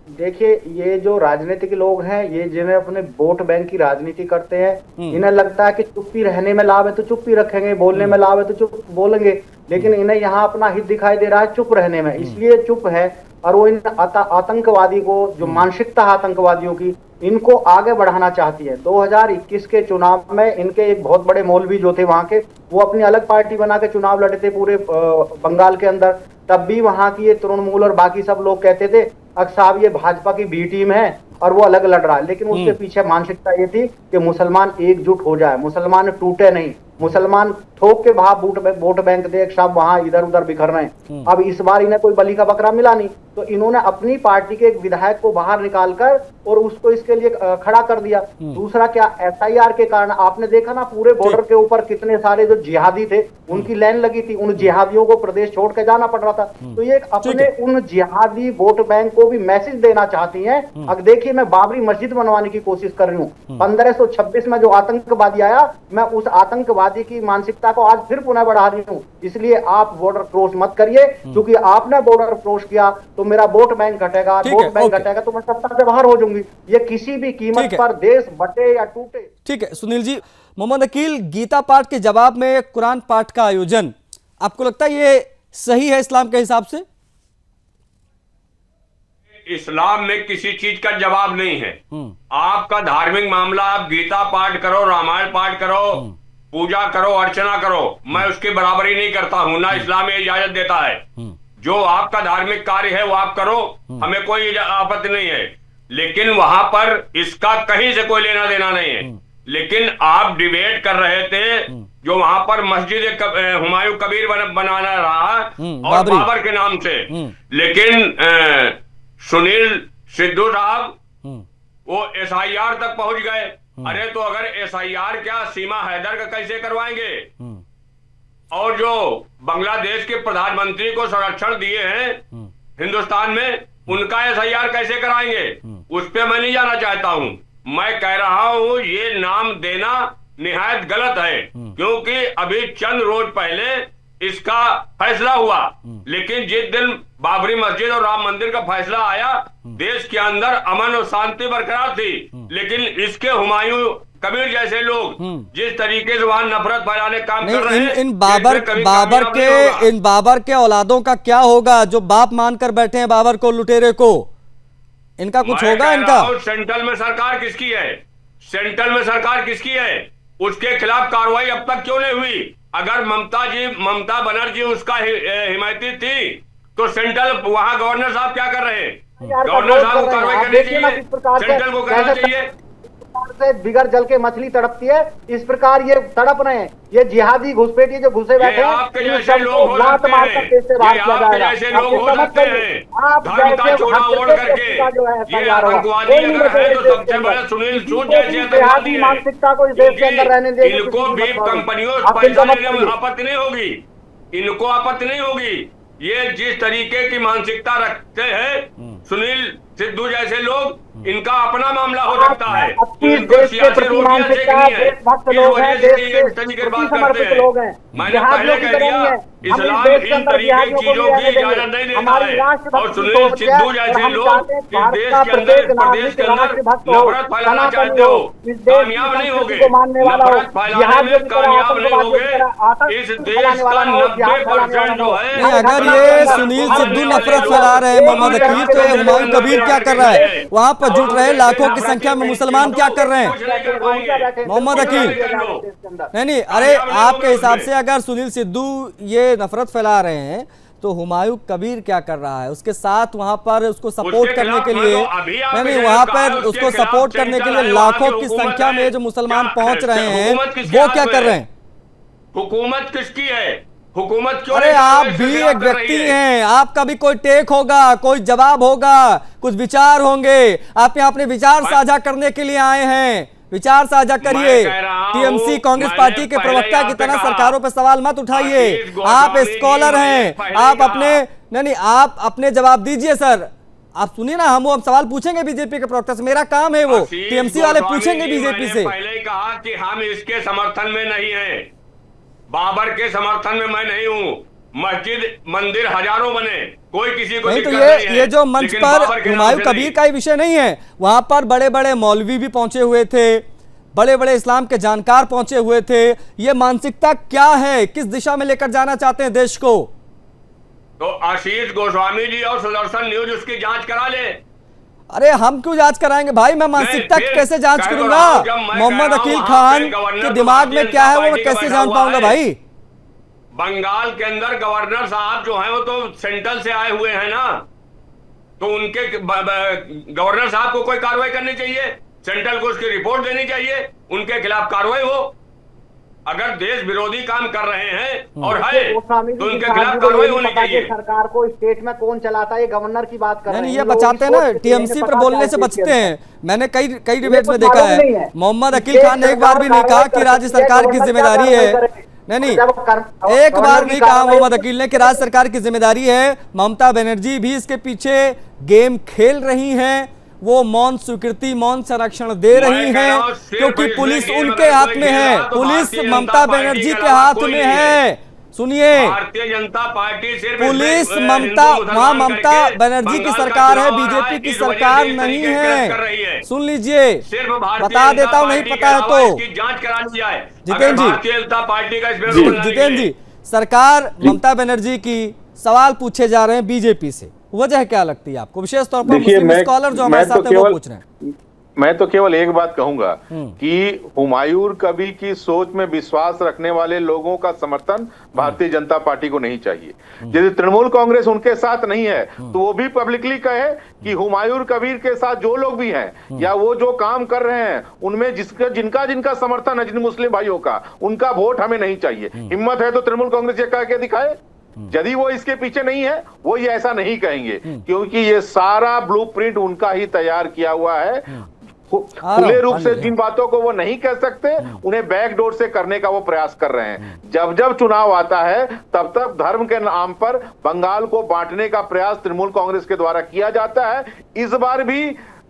देखिए, ये जो राजनीतिक लोग हैं, ये जिन्हें अपने वोट बैंक की राजनीति करते हैं, इन्हें लगता है कि चुप्पी रहने में लाभ है तो चुप्पी रखेंगे, बोलने में लाभ है तो चुप बोलेंगे, लेकिन इन्हें यहाँ अपना हित दिखाई दे रहा है चुप रहने में, इसलिए चुप है। और वो इन आतंकवादी को, जो मानसिकता आतंकवादियों की, इनको आगे बढ़ाना चाहती है। 2021 के चुनाव में इनके एक बहुत बड़े मौलवी जो थे वहां के, वो अपनी अलग पार्टी बना के चुनाव लड़े थे पूरे बंगाल के अंदर। तब भी वहां की ये तृणमूल और बाकी सब लोग कहते थे साहब ये भाजपा की बी टीम है और वो अलग लड़ रहा है, लेकिन उसके पीछे मानसिकता ये थी कि मुसलमान एकजुट हो जाए, मुसलमान टूटे नहीं, मुसलमान ठोक के भाव वोट बैंक दे, सब वहां इधर उधर बिखर रहे हैं। अब इस बार इन्हें कोई बलि का बकरा मिला नहीं, तो इन्होंने अपनी पार्टी के एक विधायक को बाहर निकालकर और उसको इसके लिए खड़ा कर दिया। दूसरा क्या, एसआईआर के कारण आपने देखा ना, पूरे बॉर्डर के ऊपर कितने सारे जो जिहादी थे उनकी लाइन लगी थी, उन जिहादियों को प्रदेश छोड़ के जाना पड़ रहा था। तो ये अपने उन जिहादी वोट बैंक को भी मैसेज देना चाहती है। अब देखिए, मैं बाबरी मस्जिद बनवाने की कोशिश कर रही हूँ, 1526 में जो आतंकवादी आया, मैं उस आतंकवादी की मानसिकता को आज फिर पुनः बढ़ा रही हूँ। इसलिए आप बॉर्डर क्रॉस मत करिए, क्योंकि आपने बॉर्डर क्रॉस किया तो मेरा वोट बैंक घटेगा, वोट बैंक घटेगा तो मैं सत्ता से बाहर हो जाऊंगी। ये किसी भी कीमत पर देश बटे या टूटे। ठीक है सुनील जी। मोहम्मद अकील, गीता पाठ के जवाब में कुरान पाठ का आयोजन, आपको लगता है ये सही है इस्लाम के हिसाब से? इस्लाम में किसी चीज का जवाब नहीं है। आपका धार्मिक मामला, आप गीता पाठ करो, रामायण पाठ करो, पूजा करो, अर्चना करो, मैं उसकी बराबरी नहीं करता हूं, ना इस्लाम में इजाजत देता है। जो आपका धार्मिक कार्य है वो आप करो, हमें कोई आपत्ति नहीं है, लेकिन वहां पर इसका कहीं से कोई लेना देना नहीं है। लेकिन आप डिबेट कर रहे थे जो वहां पर मस्जिद हुमायूं कबीर बनाना रहा और बाबर के नाम से, लेकिन सुनील सिद्धू साहब वो एसआईआर तक पहुंच गए। अरे तो अगर एसआईआर क्या सीमा हैदर का कैसे करवाएंगे? और जो बांग्लादेश के प्रधानमंत्री को संरक्षण दिए हैं हिंदुस्तान में, उनका एसआईआर कैसे कराएंगे? उस पर मैं नहीं जाना चाहता हूं। मैं कह रहा हूं ये नाम देना निहायत गलत है, क्योंकि अभी चंद रोज पहले इसका फैसला हुआ, लेकिन जिस दिन बाबरी मस्जिद और राम मंदिर का फैसला आया, देश के अंदर अमन और शांति बरकरार थी, लेकिन इसके हुमायूं कबीर जैसे लोग जिस तरीके से वहां नफरत फैलाने काम कर रहे हैं, इन बाबर के औलादों का क्या होगा जो बाप मानकर बैठे हैं बाबर को, लुटेरे को? इनका कुछ होगा इनका? सेंट्रल में सरकार किसकी है? सेंट्रल में सरकार किसकी है? उसके खिलाफ कार्रवाई अब तक क्यों नहीं हुई? अगर ममता बनर्जी उसका हिमायती थी तो सेंट्रल वहां गवर्नर साहब क्या कर रहे हैं? गवर्नर साहब को कार्रवाई करनी चाहिए, सेंट्रल को करना चाहिए। से बिगड़ जल के मछली तड़पती है, इस प्रकार ये तड़प रहे हैं। ये जिहादी घुसपैठी जो घुसे बैठे हैं, आपके जैसे लोग हो सकते हैं, आपके जैसे लोग हो सकते हैं, धर्म का चोरा ओढ़ करके ये आतंकवादी अगर है तो सबसे बड़े सुनील सूद जैसे आतंकवादी है। मानसिकता को इस देश के अंदर रहने देंगे, इनको भी कंपनियों पैसा लेने में आपत्ति नहीं होगी, इनको आपत्ति नहीं होगी। ये जिस तरीके की मानसिकता रखते हैं सुनील सिद्धू जैसे लोग, इनका अपना मामला हो सकता है। इनको सियासी रोटियां सेकनी है, इस वजह से ये इस तरीके की बात करते हैं। मैंने पहले कह दिया, इस्लाम इन तरीके की चीजों की इजाजत नहीं देता है। और सुनील सिद्धू जैसे लोग इस देश के अंदर, प्रदेश के अंदर नफरत फैलाना चाहते हो, कामयाब नहीं होगे। नफरत फैलाने में कामयाब नहीं होगे। इस देश का 90% जो है, अगर ये सुनील सिद्धू नफरत फैला रहे हैं मोहम्मद अकील, तो हुमायूं कबीर क्या कर रहा है? वहां पर जुट रहे लाखों की संख्या में मुसलमान क्या कर रहे हैं मोहम्मद अकील? नहीं, अरे आपके हिसाब से अगर सुनील सिद्धू ये नफरत फैला रहे हैं तो हुमायूं कबीर क्या कर रहा है? उसके साथ वहां पर उसको सपोर्ट करने के लिए, नहीं वहां पर उसको सपोर्ट करने के लिए लाखों की संख्या में जो मुसलमान पहुंच रहे हैं वो क्या कर रहे हैं? हुकूमत किसकी है? हुकूमत क्यों? अरे आप भी एक व्यक्ति हैं, आपका भी कोई टेक होगा, कोई जवाब होगा, कुछ विचार होंगे। आप यहाँ अपने विचार साझा करने के लिए आए हैं, विचार साझा करिए। टीएमसी कांग्रेस पार्टी के प्रवक्ता की तरह सरकारों पर सवाल मत उठाइए। आप स्कॉलर हैं, आप अपने नहीं आप अपने जवाब दीजिए। सर आप सुनिए ना, हम सवाल पूछेंगे बीजेपी के प्रवक्ता से, मेरा काम है वो। टीएमसी वाले पूछेंगे बीजेपी से। पहले ही कहा कि हम इसके समर्थन में नहीं है, बाबर के समर्थन में मैं नहीं हूँ। मस्जिद मंदिर हजारों बने, कोई किसी को नहीं। तो ये जो मंच पर हुमायूं कबीर का ही विषय नहीं है, वहां पर बड़े बड़े मौलवी भी पहुंचे हुए थे, बड़े बड़े इस्लाम के जानकार पहुंचे हुए थे। ये मानसिकता क्या है? किस दिशा में लेकर जाना चाहते हैं देश को? तो आशीष गोस्वामी जी और सुदर्शन न्यूज उसकी जांच करा ले। अरे हम क्यों जांच कराएंगे भाई? मैं मानसिकता कैसे जांच करूंगा? मोहम्मद अकील खान के दिमाग में क्या है वो मैं कैसे जान पाऊंगा भाई? बंगाल के अंदर गवर्नर साहब जो हैं वो तो सेंट्रल से आए हुए हैं ना, तो उनके गवर्नर साहब को कोई कार्रवाई करनी चाहिए, सेंट्रल को उसकी रिपोर्ट देनी चाहिए, उनके खिलाफ कार्रवाई हो। अगर देश विरोधी काम कर रहे हैं और है तो उनके खिलाफ कार्रवाई होनी चाहिए। सरकार को स्टेट में कौन चलाता है, ये गवर्नर की बात कर रहे हैं। ये बचाते हैं ना, टीएमसी पर बोलने से बचते हैं। मैंने कई डिबेट्स में देखा है, मोहम्मद अकील खान ने एक बार भी नहीं कहा कि राज्य सरकार की जिम्मेदारी है। नहीं, एक बार नहीं कहा मोहम्मद अकील ने कि राज्य सरकार की जिम्मेदारी है। ममता बनर्जी भी इसके पीछे गेम खेल रही हैं, वो मौन स्वीकृति, मौन संरक्षण दे रही हैं, क्योंकि पुलिस उनके हाथ में है, पुलिस ममता बनर्जी के हाथ में है। सुनिए, भारतीय जनता पार्टी सिर्फ पुलिस वहां ममता बनर्जी की सरकार है, बीजेपी की सरकार नहीं है। सुन लीजिए, बता देता हूं, नहीं पता है तो जांच करानी जाए। जितेंद्र जी, भारतीय जनता पार्टी का जितेंद्र जी, सरकार ममता बनर्जी की सवाल पूछे जा रहे हैं बीजेपी से, वजह क्या लगती है आपको? विशेष तौर पर मुस्लिम स्कॉलर जो हमारे साथ है वो पूछ रहे हैं। मैं तो केवल एक बात कहूंगा कि हुमायूं कबीर की सोच में विश्वास रखने वाले लोगों का समर्थन भारतीय जनता पार्टी को नहीं चाहिए। यदि तृणमूल कांग्रेस उनके साथ नहीं है तो वो भी पब्लिकली कहे कि हुमायूं कबीर के साथ जो लोग भी हैं या वो जो काम कर रहे हैं उनमें जिनका समर्थन है, जिन मुस्लिम भाइयों का, उनका वोट हमें नहीं चाहिए। हिम्मत है तो तृणमूल कांग्रेस ये कह के दिखाए। यदि वो इसके पीछे नहीं है, वो ये ऐसा नहीं कहेंगे, क्योंकि ये सारा ब्लूप्रिंट उनका ही तैयार किया हुआ है। खुले रूप से जिन बातों को वो नहीं कह सकते, उन्हें बैकडोर से करने का वो प्रयास कर रहे हैं। जब जब चुनाव आता है तब तब धर्म के नाम पर बंगाल को बांटने का प्रयास तृणमूल कांग्रेस के द्वारा किया जाता है। इस बार भी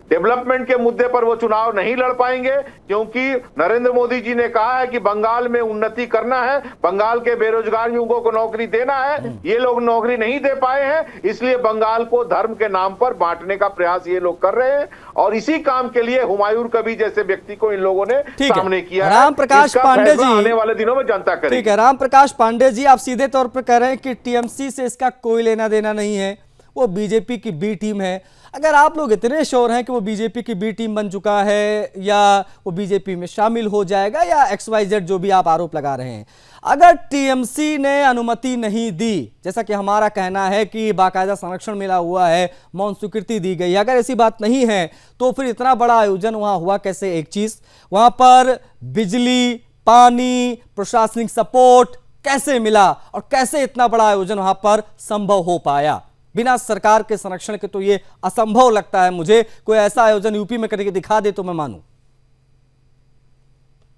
डेवलपमेंट के मुद्दे पर वो चुनाव नहीं लड़ पाएंगे, क्योंकि नरेंद्र मोदी जी ने कहा है कि बंगाल में उन्नति करना है, बंगाल के बेरोजगार युवकों को नौकरी देना है। ये लोग नौकरी नहीं दे पाए हैं, इसलिए बंगाल को धर्म के नाम पर बांटने का प्रयास ये लोग कर रहे हैं, और इसी काम के लिए हुमायूं कबीर जैसे व्यक्ति को इन लोगों ने सामने किया। राम प्रकाश पांडे जी, आने वाले दिनों में जनता करेगी। ठीक है, राम प्रकाश पांडे जी, आप सीधे तौर पर कह रहे हैं कि टीएमसी से इसका कोई लेना देना नहीं है, वो बीजेपी की बी टीम है। अगर आप लोग इतने श्योर हैं कि वो बीजेपी की बी टीम बन चुका है, या वो बीजेपी में शामिल हो जाएगा, या XYZ जो भी आप आरोप लगा रहे हैं, अगर टीएमसी ने अनुमति नहीं दी, जैसा कि हमारा कहना है कि बाकायदा संरक्षण मिला हुआ है, मौन स्वीकृति दी गई, अगर ऐसी बात नहीं है तो फिर इतना बड़ा आयोजन वहां हुआ कैसे? एक चीज, वहां पर बिजली, पानी, प्रशासनिक सपोर्ट कैसे मिला, और कैसे इतना बड़ा आयोजन वहां पर संभव हो पाया? बिना सरकार के संरक्षण के तो ये असंभव लगता है मुझे। कोई ऐसा आयोजन यूपी में करके दिखा दे तो मैं मानूं।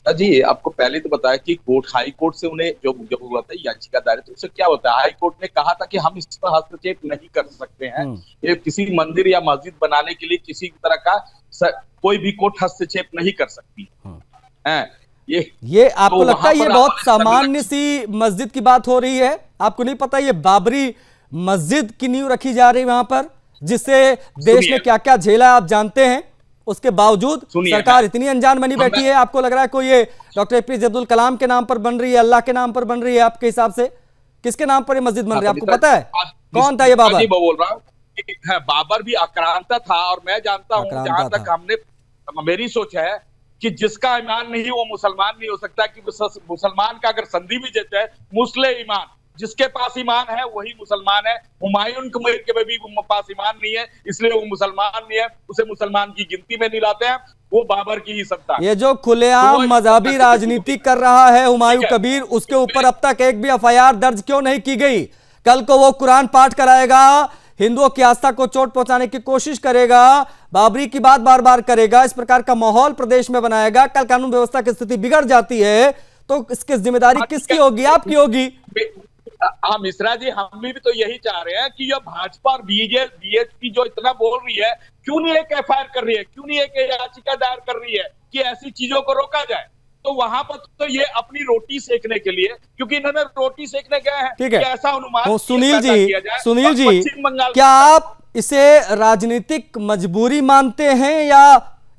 जी, आपको पहले तो बताया कि हाई कोर्ट से उन्हें जो हुआ था याचिका दायर, तो उससे क्या होता है, हाई कोर्ट ने कहा था कि हम इस पर हस्तक्षेप नहीं कर सकते हैं। ये किसी मंदिर या मस्जिद बनाने के लिए किसी तरह का कोई भी कोर्ट हस्तक्षेप नहीं कर सकती है। ये आपको तो लगता है ये बहुत सामान्य सी मस्जिद की बात हो रही है? आपको नहीं पता ये बाबरी मस्जिद की नींव रखी जा रही है वहां पर, जिससे देश ने क्या क्या झेला आप जानते हैं, उसके बावजूद सरकार इतनी अनजान बनी बैठी है। आपको लग रहा है कोई ये डॉक्टर APJ अब्दुल कलाम के नाम पर बन रही है, अल्लाह के नाम पर बन रही है? आपके हिसाब से किसके नाम पर ये मस्जिद बन रही है, आपको पता है? कौन था ये बाबर? मैं बोल रहा हूँ बाबर भी आक्रांता था, और मैं जानता हूँ, जहां तक हमने, मेरी सोच है कि जिसका ईमान नहीं वो मुसलमान नहीं हो सकता, कि मुसलमान का अगर संधि भी देते हैं, मुस्लिम ईमान, जिसके पास ईमान है वही मुसलमान है। हुमायूं कबीर के भी पास ईमान नहीं है, इसलिए वो मुसलमान नहीं है, उसे मुसलमान की गिनती में नहीं लाते हैं, वो बाबर की ही सत्ता। ये जो खुलेआम मजहबी राजनीति कर रहा है हुमायूं कबीर, उसके ऊपर अब तक एक भी FIR दर्ज क्यों नहीं की गई? कल को वो कुरान पाठ कराएगा, हिंदुओं की आस्था को चोट पहुंचाने की कोशिश करेगा, बाबरी की बात बार बार करेगा, इस प्रकार का माहौल प्रदेश में बनाएगा। कल कानून व्यवस्था की स्थिति बिगड़ जाती है तो इसकी जिम्मेदारी किसकी होगी? आपकी होगी। हाँ मिश्रा जी, हम भी तो यही चाह रहे हैं कि ये भाजपा और बीजेपी जो इतना बोल रही है, क्यों नहीं एक FIR कर रही है, क्यों नहीं एक याचिका दायर कर रही है कि ऐसी चीजों को रोका जाए? तो वहां पर तो ये अपनी रोटी सेकने के लिए, क्योंकि इन्होंने रोटी सेकने गए हैं, ठीक है, ऐसा अनुमान। तो सुनील जी, क्या आप इसे राजनीतिक मजबूरी मानते हैं, या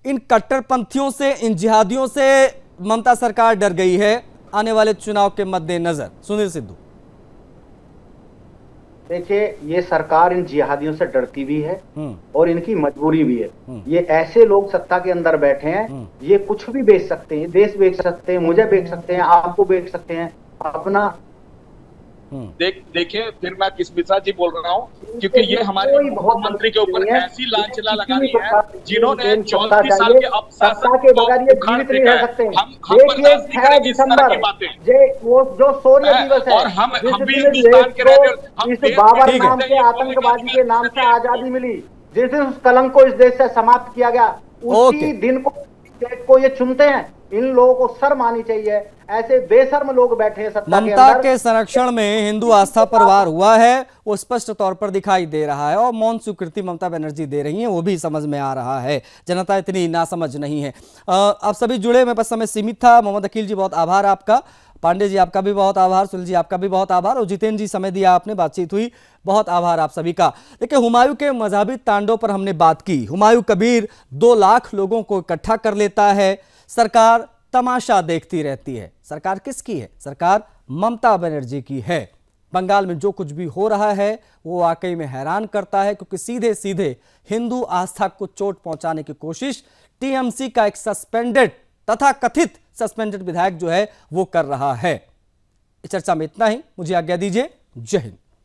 इन कट्टरपंथियों से, इन जिहादियों से ममता सरकार डर गई है आने वाले चुनाव के मद्देनजर? सुनील सिद्धू, देखिए, ये सरकार इन जिहादियों से डरती भी है और इनकी मजबूरी भी है। ये ऐसे लोग सत्ता के अंदर बैठे हैं, ये कुछ भी बेच सकते हैं, देश बेच सकते हैं, मुझे बेच सकते हैं, आपको बेच सकते हैं, अपना। देखिए, फिर मैं किस मिश्रा जी बोल रहा हूँ, क्योंकि ये हमारे मुख्यमंत्री के ऊपर ऐसी लांछना लगा रही है, जिन्होंने 34 साल के अब सत्ता के बगैर ये जीवित नहीं रह सकते। देखिए 6 दिसंबर वो जो शौर्य दिवस है, इस बाबर नाम के आतंकवादी के नाम से आजादी मिली, जिस दिन उस कलंक को इस देश से समाप्त किया गया, उसी दिन को ये चुनते हैं। इन लोगों को शर्म आनी चाहिए, ऐसे बेशर्म लोग बैठे हैं सत्ता के अंदर। ममता के संरक्षण में हिंदू आस्था पर वार हुआ है, वो स्पष्ट तौर पर दिखाई दे रहा है, और मौन स्वीकृति ममता बनर्जी दे रही हैं, वो भी समझ में आ रहा है। जनता इतनी नासमझ नहीं है। आप सभी जुड़े, मेरे पास समय सीमित था। मोहम्मद अकील जी, बहुत आभार आपका। पांडे जी, आपका भी बहुत आभार। सुनील जी, आपका भी बहुत आभार। और जितेंद्र जी, समय दिया आपने, बातचीत हुई, बहुत आभार आप सभी का। देखिए, हुमायूं के मजहबी तांडव पर हमने बात की। हुमायूं कबीर 2 लाख लोगों को इकट्ठा कर लेता है, सरकार तमाशा देखती रहती है। सरकार किसकी है? सरकार ममता बनर्जी की है। बंगाल में जो कुछ भी हो रहा है वो वाकई में हैरान करता है, क्योंकि सीधे सीधे हिंदू आस्था को चोट पहुंचाने की कोशिश टीएमसी का एक सस्पेंडेड, तथा कथित सस्पेंडेड विधायक जो है वो कर रहा है। इस चर्चा में इतना ही। मुझे आज्ञा दीजिए। जय हिंद।